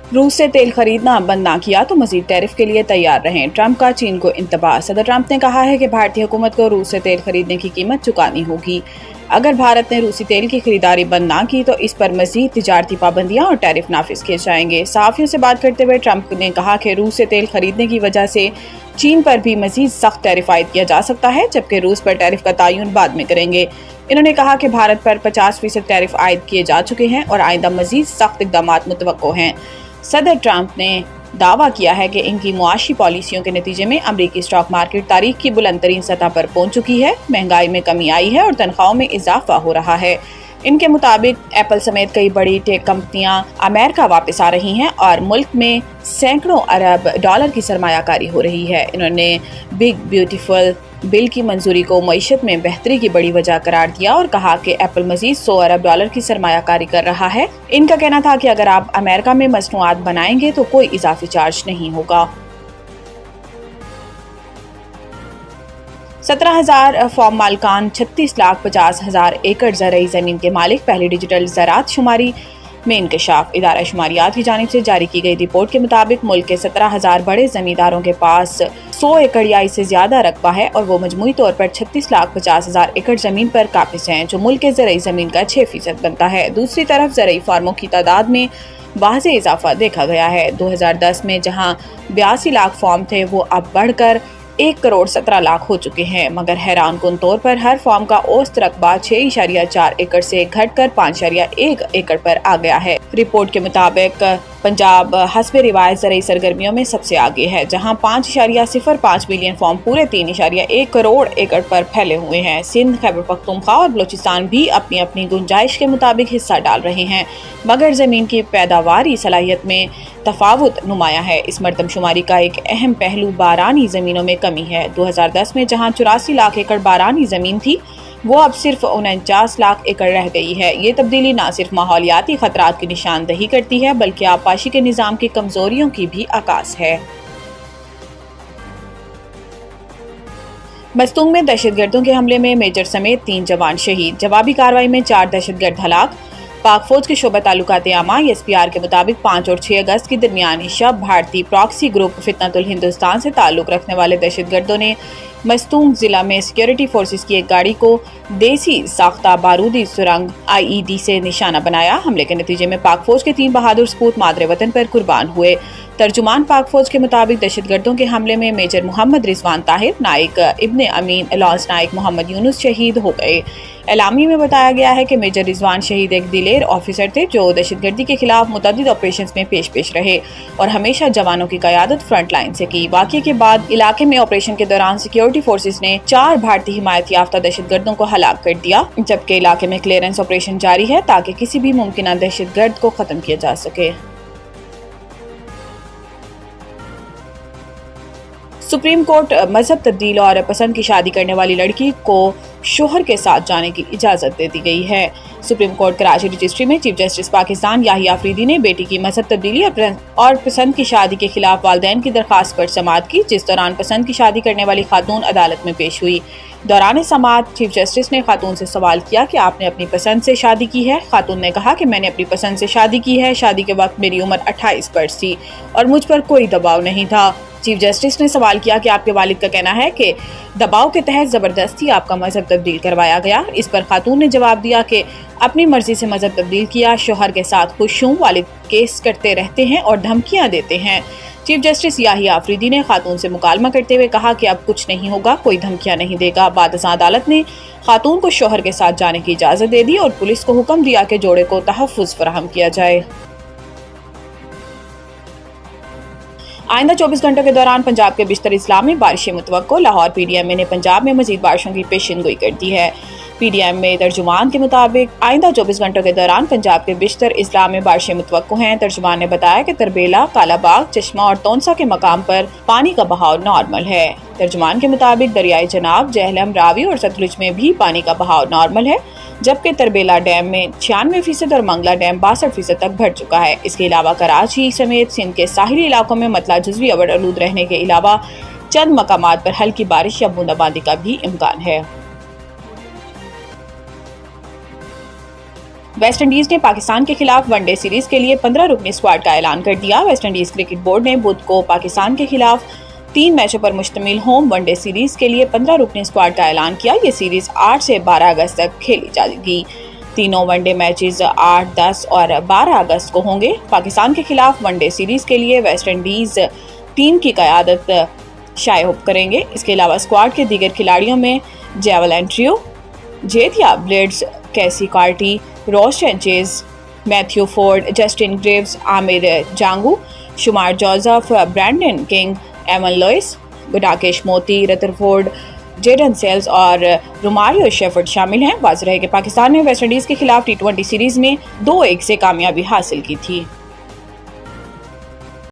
रूस से तेल खरीदना बंद ना किया तो मजीद टैरिफ के लिए तैयार रहें, ट्रंप का चीन को इंतबाह। सदर ट्रंप ने कहा है कि भारतीय हुकूमत को रूस से तेल खरीदने की कीमत चुकानी होगी। अगर भारत ने रूसी तेल की खरीदारी बंद ना की तो इस पर मजीद तिजारती पाबंदियां और टैरिफ नाफिज किए जाएंगे। सहाफियों से बात करते हुए ट्रंप ने कहा कि रूस से तेल खरीदने की वजह से चीन पर भी मजीद सख्त टैरिफ आयद किया जा सकता है, जबकि रूस पर टैरिफ का तयन बाद में करेंगे। इन्होंने कहा कि भारत पर 50% टैरिफ आयद किए जा चुके हैं और आइंदा मजीद सख्त इक़दाम मुतवक्को हैं। सदर ट्रंप ने दावा किया है कि इनकी मुआशी पॉलिसियों के नतीजे में अमरीकी स्टॉक मार्केट तारीख की बुलंद तरीन सतह पर पहुंच चुकी है, महंगाई में कमी आई है और तनख्वाहों में इजाफा हो रहा है। इनके मुताबिक एप्पल समेत कई बड़ी टेक कंपनियां अमेरिका वापस आ रही हैं और मुल्क में सैकड़ों अरब डॉलर की सरमायाकारी हो रही है। इन्होंने बिग ब्यूटीफुल बिल की मंजूरी को मईशत में बेहतरी की बड़ी वजह करार दिया और कहा कि एप्पल मजीद 100 अरब डॉलर की सरमायाकारी कर रहा है। इनका कहना था कि अगर आप अमेरिका में मसनूआत बनाएंगे तो कोई इजाफी चार्ज नहीं होगा। 17,000 फार्म मालिकान 36,50,000 एकड़ ज़रई ज़मीन के मालिक। पहली डिजिटल ज़राअत शुमारी में इंकशाफ। इदारा शुमारियात की जानिब से जारी की गई रिपोर्ट के मुताबिक मुल्क के 17,000 बड़े जमींदारों के पास 100 एकड़ या इससे ज्यादा रकबा है और वो मजमूई तौर पर 36,50,000 एकड़ जमीन पर काबिज हैं, जो मुल्क के ज़रई ज़मीन का 6% बनता है। दूसरी तरफ ज़रई फार्मों की तादाद में वाज़े इजाफा देखा गया है। 2010 में जहां 82 लाख फार्म थे वो अब बढ़कर 1,17,00,000 हो चुके हैं, मगर हैरान कुन तौर पर हर फार्म का औसत रकबा 6.4 एकड़ से घटकर 5.1 एकड़ पर आ गया है। रिपोर्ट के मुताबिक पंजाब हस्बे रिवायत ज़रई सरगर्मियों में सबसे आगे है, जहां 5.05 मिलियन फार्म पूरे 3.1 करोड़ एकड़ पर फैले हुए हैं। सिंध, खैबर पख्तूनख्वा और बलूचिस्तान भी अपनी अपनी गुंजाइश के मुताबिक हिस्सा डाल रहे हैं, मगर ज़मीन की पैदावारी सलाहियत में तफावुत नुमाया है। इस मरदमशुमारी का एक अहम पहलू बारानी ज़मीनों में कमी है। 2010 में जहां 84 लाख एकड़ बारानी ज़मीन थी, वो अब सिर्फ 49 लाख एकड़ रह गई है। ये तब्दीली न सिर्फ माहौलियाती खतरात की निशानदही करती है, बल्कि आबपाशी के निज़ाम की कमजोरियों की भी आकाश है। मस्तूंग में दहशतगर्दों के हमले में मेजर समेत 3 जवान शहीद। जवाबी कार्रवाई में 4 दहशतगर्द हलाक। पाक फौज के शोबा ताल्लुकात आमा SPR के मुताबिक 5 और 6 अगस्त की दरमियानी शब भारतीय प्रॉक्सी ग्रुप फितनतुल हिंदुस्तान से ताल्लुक रखने वाले दहशतगर्दों ने मस्तूंग जिला में सिक्योरिटी फोर्सेस की एक गाड़ी को देसी साख्ता बारूदी सुरंग IED से निशाना बनाया। हमले के नतीजे में पाक फौज के 3 बहादुर सपूत मादरे वतन पर कुर्बान हुए। तर्जुमान पाक फौज के मुताबिक दहशतगर्दों के हमले में मेजर मोहम्मद रिजवान ताहिर, नाइक इब्ने अमीन, लॉन्स नाइक मोहम्मद यूनुस शहीद हो गए। एलामी में बताया गया है कि मेजर रिजवान शहीद एक दिलेर ऑफिसर थे जो दहशतगर्दी के खिलाफ मुतअद्दिद ऑपरेशंस में पेश रहे और हमेशा जवानों की क़यादत फ्रंट लाइन से की। वाक़ये के बाद इलाके में ऑपरेशन के दौरान सिक्योरिटी फोर्सेस ने 4 भारतीय हिमायत याफ्ता दहशतगर्दों को हलाक कर दिया, जबकि इलाके में क्लियरेंस ऑपरेशन जारी है ताकि किसी भी मुमकिन दहशतगर्द को खत्म किया जा सके। सुप्रीम कोर्ट मजहब तब्दील और पसंद की शादी करने वाली लड़की को शोहर के साथ जाने की इजाज़त दे दी गई है। सुप्रीम कोर्ट कराची रजिस्ट्री में चीफ जस्टिस पाकिस्तान याहिया अफरीदी ने बेटी की मजहब तब्दीली और पसंद की शादी के खिलाफ वालिदैन की दरख्वास्त पर समाअत की, जिस दौरान पसंद की शादी करने वाली खातून अदालत में पेश हुई। दौरान समाअत चीफ जस्टिस ने खातून से सवाल किया कि आपने अपनी पसंद से शादी की है। खातून ने कहा कि मैंने अपनी पसंद से शादी की है। शादी के वक्त मेरी उम्र 28 वर्ष थी और मुझ पर कोई दबाव नहीं था। चीफ जस्टिस ने सवाल किया कि आपके वालिद का कहना है कि दबाव के तहत ज़बरदस्ती आपका मजहब तब्दील करवाया गया। इस पर खातून ने जवाब दिया कि अपनी मर्जी से मजहब तब्दील किया, शोहर के साथ खुश हूँ, वालिद केस करते रहते हैं और धमकियाँ देते हैं। चीफ जस्टिस याहिया अफरीदी ने खातून से मुकालमा करते हुए कहा कि अब कुछ नहीं होगा, कोई धमकियाँ नहीं देगा। बाद अदालत ने खातून को शोहर के साथ जाने की इजाज़त दे दी और पुलिस को हुक्म दिया कि जोड़े को तहफ़्फ़ुज़ फराहम किया जाए। आइंदा 24 घंटों के दौरान पंजाब के बिश्तर इस्लाम में बारिशें मुतवक्को। लाहौर PDM ने पंजाब में मजीद बारिशों की पेशिनगोई कर दी है। PDM में तर्जुमान के मुताबिक आइंदा 24 घंटों के दौरान पंजाब के बिश्तर इस्लाम में बारिशें मुतवक्को हैं। तर्जुमान ने बताया कि तरबेला, कालाबाग, चश्मा और तोनसा के मकाम पर पानी का बहाव नॉर्मल है। तर्जुमान के मुताबिक दरियाई चनाब, जहलम, रावी और सतलुज में भी पानी का बहाव नॉर्मल है, जबकि तरबेला डैम में 96% और मंगला डैम 62% तक भर चुका है। इसके अलावा कराची समेत सिंध के साहिली इलाकों में मतला जुज़वी अवड़ आलूद रहने के अलावा चंद मकामात पर हल्की बारिश या बूंदाबांदी का भी इम्कान है। ویسٹ انڈیز نے پاکستان کے خلاف ون ڈے سیریز کے لیے 15 رکنی اسکواڈ کا اعلان کر دیا۔ ویسٹ انڈیز کرکٹ بورڈ نے بدھ کو پاکستان کے خلاف 3 میچوں پر مشتمل ہوم ون ڈے سیریز کے لیے 15 رکنی اسکواڈ کا اعلان کیا۔ یہ سیریز 8 سے 12 اگست تک کھیلی جائے گی۔ تینوں ون ڈے میچز 8، 10 اور 12 اگست کو ہوں گے۔ پاکستان کے خلاف ون ڈے سیریز کے لیے ویسٹ انڈیز ٹیم کی قیادت شائہوب کریں گے۔ اس کے علاوہ اسکواڈ کے دیگر کھلاڑیوں میں jewel Andrew, جیتیا blades, Keacy Carty, Ross Sanchez, Matthew Forde, Justin Greaves, Amir Jangoo, Shamar Joseph, Brandon King, Evin Lewis, Gudakesh Motie, Rutherford, Jayden Seales اور روماریو شیفرڈ شامل ہیں۔ واضح ہے کہ پاکستان نے ویسٹ انڈیز کے خلاف T20 سیریز میں 2-1 سے کامیابی حاصل کی تھی۔